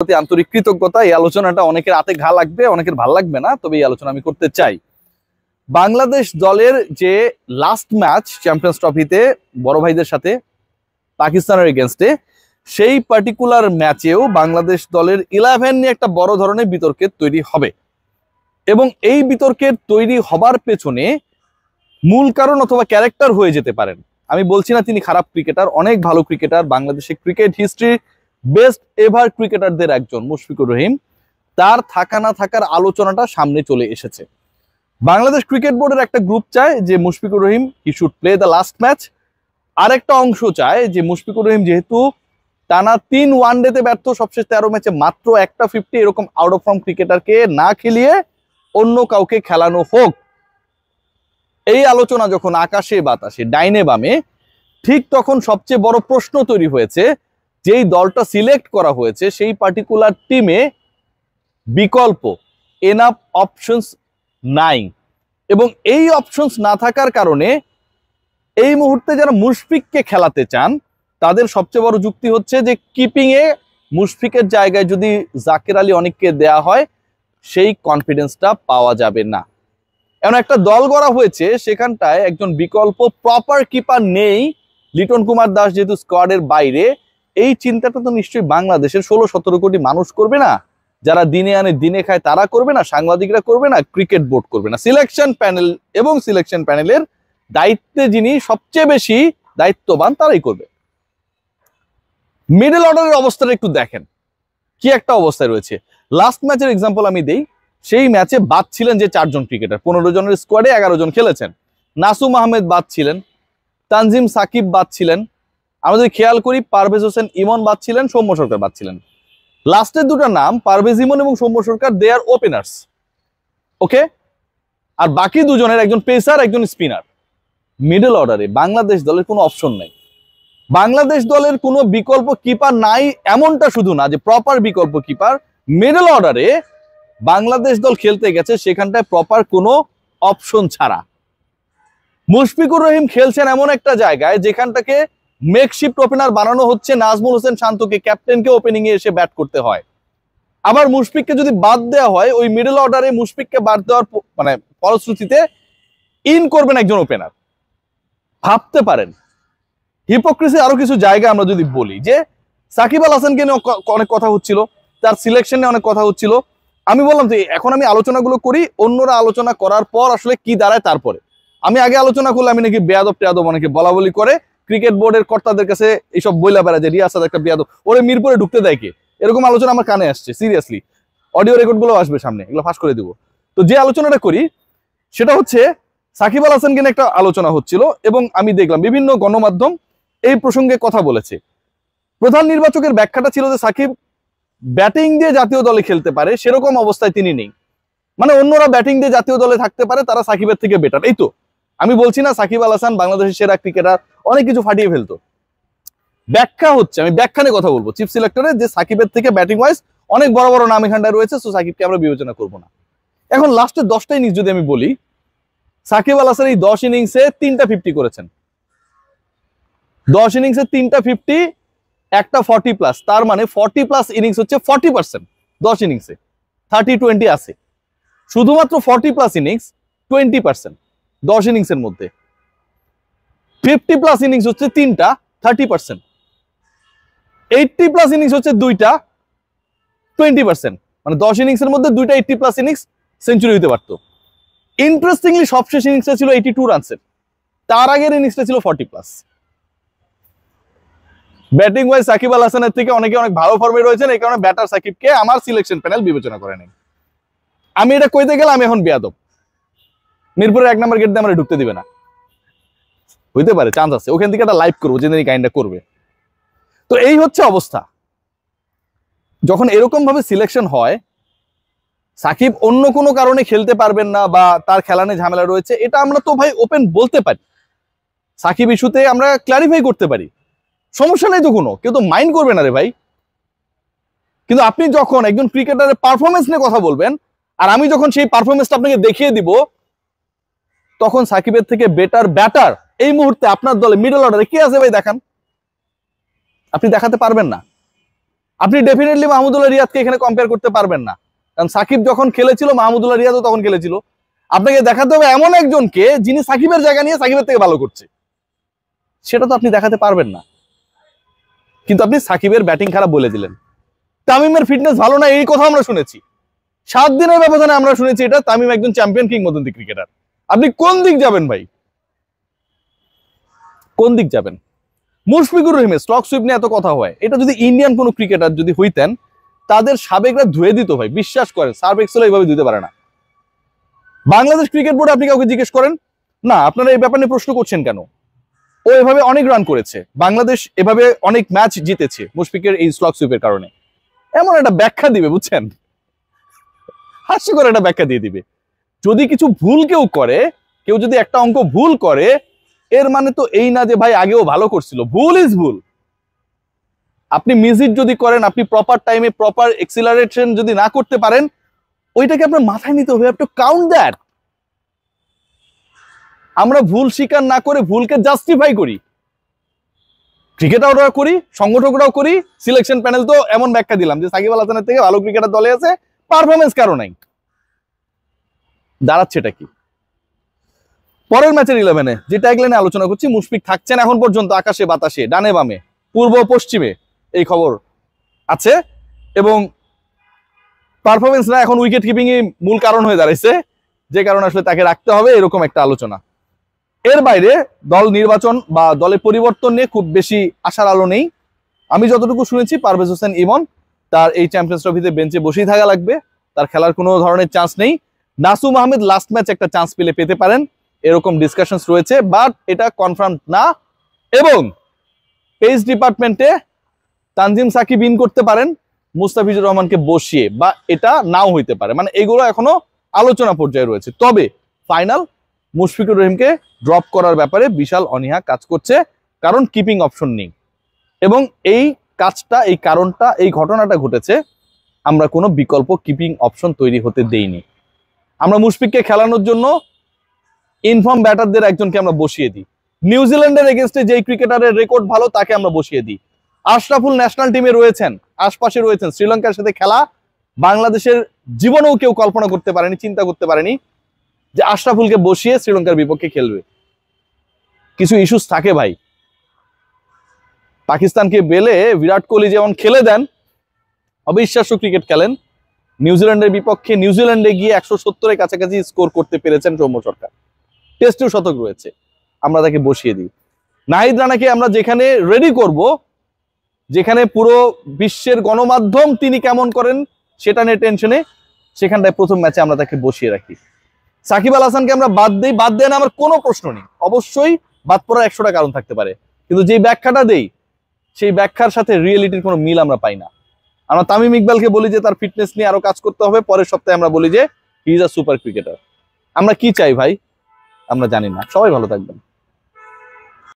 প্রতি আন্তরিক কৃতজ্ঞতা। এই আলোচনাটা অনেকের হাতে ঘা লাগবে, অনেকের ভাল লাগবে না, তবে এই আলোচনা আমি করতে চাই। বাংলাদেশ দলের যে লাস্ট ম্যাচ চ্যাম্পিয়ন্স ট্রফিতে বড় ভাইদের সাথে পাকিস্তানের এগেনস্টে, সেই পার্টিকুলার ম্যাচেও বাংলাদেশ দলের 11 নিয়ে একটা বড় ধরনের বিতর্কের তৈরি হবে এবং এই বিতর্কের তৈরি হবার পেছনে মূল কারণ অথবা ক্যারেক্টার হয়ে যেতে পারেন। আমি বলছি না তিনি খারাপ ক্রিকেটার, অনেক ভালো ক্রিকেটার, বাংলাদেশের ক্রিকেট হিস্ট্রি বেস্ট এভার ক্রিকেটারদের একজন মুশফিকুর রহিম। তার থাকা না থাকার আলোচনাটা সামনে চলে এসেছে। বাংলাদেশ ক্রিকেট বোর্ডের একটা গ্রুপ চায় যে Mushfiqur Rahim he should play the last match, আরেকটা অংশ চায় যে মুশফিকুর রহিম যেহেতু টানা 3 ওয়ানডেতে ব্যর্থ, সবশেষ 13 ম্যাচে মাত্র একটা 50, এরকম আউট অফ ফর্ম ক্রিকেটারকে না খেলিয়ে অন্য কাউকে খেলানো হোক। এই আলোচনা যখন আকাশে বাতাসে ডাইনে বামে, ঠিক তখন সবচেয়ে বড় প্রশ্ন তৈরি হয়েছে, যেই দলটা সিলেক্ট করা হয়েছে সেই পার্টিকুলার টিমে বিকল্প এনাফ অপশনস নাই, এবং এই অপশনস না থাকার কারণে এই মুহূর্তে যারা মুশফিককে খেলাতে চান তাদের সবচেয়ে বড় যুক্তি হচ্ছে যে কিপিং এ মুশফিকের জায়গায় যদি জাকির আলী অনেককে দেয়া হয় সেই কনফিডেন্সটা পাওয়া যাবে না। এমন একটা দল গড়া হয়েছে, সেখানটায় একজন বিকল্প প্রপার কিপার নেই। লিটন কুমার দাস যেহেতু স্কোয়াডের বাইরে, এই চিন্তাটা তো নিশ্চয়ই বাংলাদেশের 16-17 কোটি মানুষ করবে না, যারা দিনে আনে দিনে খায় তারা করবে না, সাংবাদিকরা করবে না, ক্রিকেট বোর্ড করবে না। সিলেকশন প্যানেল এবং সিলেকশন প্যানেলের দায়িত্বে যিনি সবচেয়ে বেশি দায়িত্ববান তারাই করবে। মিডল অর্ডারের অবস্থাটা একটু দেখেন কি একটা অবস্থায় রয়েছে। লাস্ট ম্যাচের এক্সাম্পল আমি দেই, সেই ম্যাচে বাদ ছিলেন যে 4 জন ক্রিকেটার, 15 জনের স্কোয়াডে 11 জন খেলেছেন। নাসুম আহমেদ বাদ ছিলেন, তানজিম সাকিব বাদ ছিলেন, আমরা যদি খেয়াল করি পারভেজ হোসেন ইমন বাদ ছিলেন, সৌম্য সরকার বাদ ছিলেন। লাস্টের দুটো নাম পারভেজ ইমন এবং সৌম্য সরকার, দে আর ওপেনার্স, ওকে। আর বাকি দুজনের একজন পেসার একজন স্পিনার। মিডল অর্ডারে বাংলাদেশ দলের কোনো অপশন নাই। বাংলাদেশ দলের কোনো বিকল্প কিপার নাই এমনটা শুধু না, যে প্রপার বিকল্প কিপার। মিডল অর্ডারে বাংলাদেশ দল খেলতে গেছে সেখানটায় প্রপার কোনো অপশন ছাড়া। মুশফিকুর রহিম খেলছেন এমন একটা জায়গায় যেখানটাকে মেকশিফট ওপেনার বানানো হচ্ছে, নাজমুল হোসেন শান্তকে, ক্যাপ্টেনকে ওপেনিং এ এসে ব্যাট করতে হয়। আবার মুশফিককে যদি বাদ দেওয়া হয়, ওই মিডল অর্ডারে মুশফিককে বাদ দেওয়ার মানে ফলশ্রুতিতে ইন করবেন একজন ওপেনার। ভাবতে পারেন হিপোক্রেসি আরো কিছু জায়গা আমরা যদি বলি, যে সাকিব আল হাসানকে নিয়ে অনেক কথা হচ্ছিল, তার সিলেকশন নিয়ে অনেক কথা হচ্ছিল। আমি বললাম যে এখন আমি আলোচনাগুলো করি, অন্যরা আলোচনা করার পর আসলে কি দাঁড়ায় তারপরে। আমি আগে আলোচনা করলে আমি নাকি বেয়াদব টেয়াদব অনেকে বলা বলি করে, ক্রিকেট বোর্ডের কর্তাদের কাছে এইসব বইলা বেড়া যে রিয়াসাদ একটা বেয়াদব, ওরে মিরপুরে ঢুকতে দেয় কে, এরকম আলোচনা আমার কানে আসছে। সিরিয়াসলি অডিও রেকর্ড গুলো আসবে সামনে, এগুলো ফাঁস করে দিব। তো যে আলোচনাটা করি সেটা হচ্ছে সাকিব আল হাসানকে নিয়ে একটা আলোচনা হচ্ছিল, এবং আমি দেখলাম বিভিন্ন গণমাধ্যম এই প্রসঙ্গে কথা বলেছে। প্রধান নির্বাচকের ব্যাখ্যাটা ছিল যে সাকিব ব্যাটিং দিয়ে জাতীয় দলে খেলতে পারে, সেরকম অবস্থায় তিনি নেই। মানে অন্যরা ব্যাটিং দিয়ে জাতীয় দলে থাকতে পারে, তারা সাকিবের থেকে বেটার। এই তো আমি বলছি না সাকিব আল হাসান বাংলাদেশের সেরা ক্রিকেটার, অনেক কিছু ফাটিয়ে ফেলতো। ব্যাখ্যা হচ্ছে, আমি ব্যাখ্যা নিয়ে কথা বলবো চিফ সিলেক্টরের, যে সাকিবের থেকে ব্যাটিং ওয়াইজ অনেক বড় বড় নাম এখানটায় রয়েছে, সো সাকিবকে আমরা বিবেচনা করবো না। এখন লাস্টের 10টা ইনিংস যদি আমি বলি, সাকিব আল হাসান এই 10 ইনিংসে 3টা 50 করেছেন। 10 ইনিংসে 3টা 50, একটা 40+, তার মানে 40+ ইনিংস হচ্ছে 40%। 10 ইনিংসে 30-20 আছে, শুধুমাত্র 40+ ইনিংস 20%। 10 ইনিংসের মধ্যে 50+ ইনিংস হচ্ছে 3টা 30%, 80+ ইনিংস হচ্ছে 2টা 20%। মানে 10 ইনিংসের মধ্যে 2টা 80+ ইনিংস সেঞ্চুরি হতে পারতো। ইন্টারেস্টিংলি সবশেষ ইনিংসটা ছিল 82 রানসের, তার আগের ইনিংসটা ছিল 40+। ব্যাটিং ওয়াইজ সাকিব আল হাসানের থেকে অনেকে অনেক ভালো ফর্মে রয়েছেন, এই কারণে ব্যাটার সাকিবকে আমার সিলেকশন প্যানেল বিবেচনা করে নেই। আমি এটা কইতে গেলে আমি এখন বেয়াদব, মিরপুরের 1 নম্বর গেট দিয়ে আমার ঢুকতে দিবে না, হইতে পারে চান্স আছে, ওখান থেকে একটা লাইভ করবো, যে কাইন্ডটা করবে। তো এই হচ্ছে অবস্থা। যখন এরকম ভাবে সিলেকশন হয়, সাকিব অন্য কোনো কারণে খেলতে পারবেন না বা তার খেলানে ঝামেলা রয়েছে, এটা আমরা তো ভাই ওপেন বলতে পারি, সাকিব ইস্যুতে আমরা ক্লারিফাই করতে পারি, সমস্যা নেই তো কোনো, কেউ তো মাইন্ড করবে না রে ভাই। কিন্তু আপনি যখন একজন ক্রিকেটারের পারফরমেন্স নিয়ে কথা বলবেন, আর আমি যখন সেই পারফরমেন্সটা আপনাকে দেখিয়ে দিব, তখন সাকিবের থেকে বেটার ব্যাটার এই মুহূর্তে আপনার দলে মিডল অর্ডারে কে আছে ভাই দেখান, আপনি দেখাতে পারবেন না। আপনি ডেফিনেটলি মাহমুদুল্লাহ রিয়াদকে এখানে কম্পেয়ার করতে পারবেন না, কারণ সাকিব যখন খেলেছিল মাহমুদুল্লাহ রিয়াদও তখন খেলেছিল। আপনাকে দেখাতে হবে এমন একজনকে যিনি সাকিবের জায়গা নিয়ে সাকিবের থেকে ভালো করছে, সেটা তো আপনি দেখাতে পারবেন না। কিন্তু আপনি সাকিবের ব্যাটিং খারাপ বলে দিলেন, তামিমের ফিটনেস ভালো না এই কথা আমরা শুনেছি 7 দিনের ব্যবধানে, আমরা শুনেছি এটা তামিম একজন চ্যাম্পিয়ন কিংবদন্তি ক্রিকেটার। আপনি কোন দিক যাবেন ভাই, কোন দিক যাবেন? মুশফিকুর রহিমের স্টক সুইপ নিয়ে এত কথা হয়, এটা যদি ইন্ডিয়ান কোনো ক্রিকেটার যদি হইতেন তাদের সাবেকরা ধুয়ে দিত ভাই, বিশ্বাস করেন। সার্ফ এক্সেল এইভাবে দিতে পারে না। বাংলাদেশ ক্রিকেট বোর্ডে আপনি কাউকে জিজ্ঞেস করেন না, আপনারা এই ব্যাপারে প্রশ্ন করছেন কেন? ও এভাবে অনেক রান করেছে, বাংলাদেশ এভাবে অনেক ম্যাচ জিতেছে মুশফিকের এই স্টক সুইপের কারণে। এমন একটা ব্যাখ্যা দিবে, বুঝছেন, হাস্যকর একটা ব্যাখ্যা দিয়ে দিবে। যদি কিছু ভুল কেউ করে, কেউ যদি একটা অঙ্ক ভুল করে, এর মানে তো এই না যে ভাই আগেও ভালো করছিল। ভুল ইজ ভুল। আপনি মিসিট যদি করেন, আপনি প্রপার টাইমে প্রপার এক্সিলারেশন যদি না করতে পারেন, ওইটাকে আপনার মাথায় নিতে হবে, টু কাউন্ট দ্যাট। আমরা ভুল স্বীকার না করে ভুলকে জাস্টিফাই করি, ক্রিকেটাররাও করি, সংগঠকরাও করি, সিলেকশন প্যানেল তো এমন ব্যাখ্যা দিলাম যে সাকিব আল হাসানের থেকে ভালো ক্রিকেটার দলে আছে, পারফরমেন্স কারো নাই। দাঁড়াচ্ছেটা কি? পরের ম্যাচের 11-এ যে ট্যাগলাইনে আলোচনা করছি, মুশফিক থাকছেন এখন পর্যন্ত আকাশে বাতাসে, ডানে বামে, পূর্ব পশ্চিমে, এই খবর আছে। এবং পারফরমেন্স না এখন উইকেট কিপিং মূল কারণ হয়ে দাঁড়াইছে, যে কারণে আসলে তাকে রাখতে হবে, এরকম একটা আলোচনা। এর বাইরে দল নির্বাচন বা দলের পরিবর্তন নিয়ে খুব বেশি আশার আলো নেই। আমি যতটুকু শুনেছি পারভেজ হোসেন ইমন তার এই চ্যাম্পিয়ন্স ট্রফিতে বেঞ্চে বসেই থাকা লাগবে, তার খেলার কোনো ধরনের চান্স নেই। নাসুম আহমেদ লাস্ট ম্যাচ একটা চান্স পেতে পারেন, এরকম ডিসকাশনস রয়েছে, বাট এটা কনফার্ম না। এবং পেস ডিপার্টমেন্টে তানজিম সাকিব ইন করতে পারেন মুস্তাফিজুর রহমানকে বসিয়ে, বা এটা নাও হইতে পারে, মানে এগুলো এখনো আলোচনা পর্যায়ে রয়েছে। তবে ফাইনাল মুশফিকুর রহিমকে ড্রপ করার ব্যাপারে বিশাল অনীহা কাজ করছে, কারণ কিপিং অপশন নেই। এবং এই কাজটা, এই কারণটা, এই ঘটনাটা ঘটেছে আমরা কোনো বিকল্প কিপিং অপশন তৈরি হতে দেইনি। আমরা মুশফিককে খেলানোর জন্য ইনফর্ম ব্যাটারদের একজনকে আমরা বসিয়ে দিই। নিউজিল্যান্ডের এগেনস্টে যেই ক্রিকেটারের রেকর্ড ভালো তাকে আমরা বসিয়ে দিই। আশরাফুল ন্যাশনাল টিমে রয়েছেন, আশপাশে রয়েছেন, শ্রীলঙ্কার সাথে খেলা বাংলাদেশের জীবনেও কেউ কল্পনা করতে পারেনি, চিন্তা করতে পারেনি যে আশরাফুলকে বসিয়ে শ্রীলঙ্কার বিপক্ষে খেলবে। কিছু ইস্যুস থাকে ভাই। পাকিস্তানকে বেলে বিরাট কোহলি যেমন খেলে দেন, অবিশ্বাস্য ক্রিকেট খেলেন, নিউজিল্যান্ডের বিপক্ষে নিউজিল্যান্ডে গিয়ে 170-এর কাছাকাছি স্কোর করতে পেরেছেন সৌম্য সরকার, টেস্টেও শতক রয়েছে, আমরা তাকে বসিয়ে দিই। নাহিদ রানাকে আমরা যেখানে রেডি করব, যেখানে পুরো বিশ্বের গণমাধ্যম তিনি কেমন করেন সেটা নিয়ে টেনশনে, সেখানটায় প্রথম ম্যাচে আমরা তাকে বসিয়ে রাখি। সাকিব আল হাসানকে আমরা বাদ দেন আমার কোনো প্রশ্ন নেই, অবশ্যই বাদ পড়ার 100টা কারণ থাকতে পারে, কিন্তু যে ব্যাখ্যাটা দেই সেই ব্যাখ্যার সাথে রিয়েলিটির কোনো মিল আমরা পাই না। আমরা তামিম ইকবালকে বলি যে তার ফিটনেস নিয়ে আরো কাজ করতে হবে, পরের সপ্তাহে আমরা বলি যে he is a super cricketer. আমরা কি চাই ভাই আমরা জানি না। সবাই ভালো থাকবেন।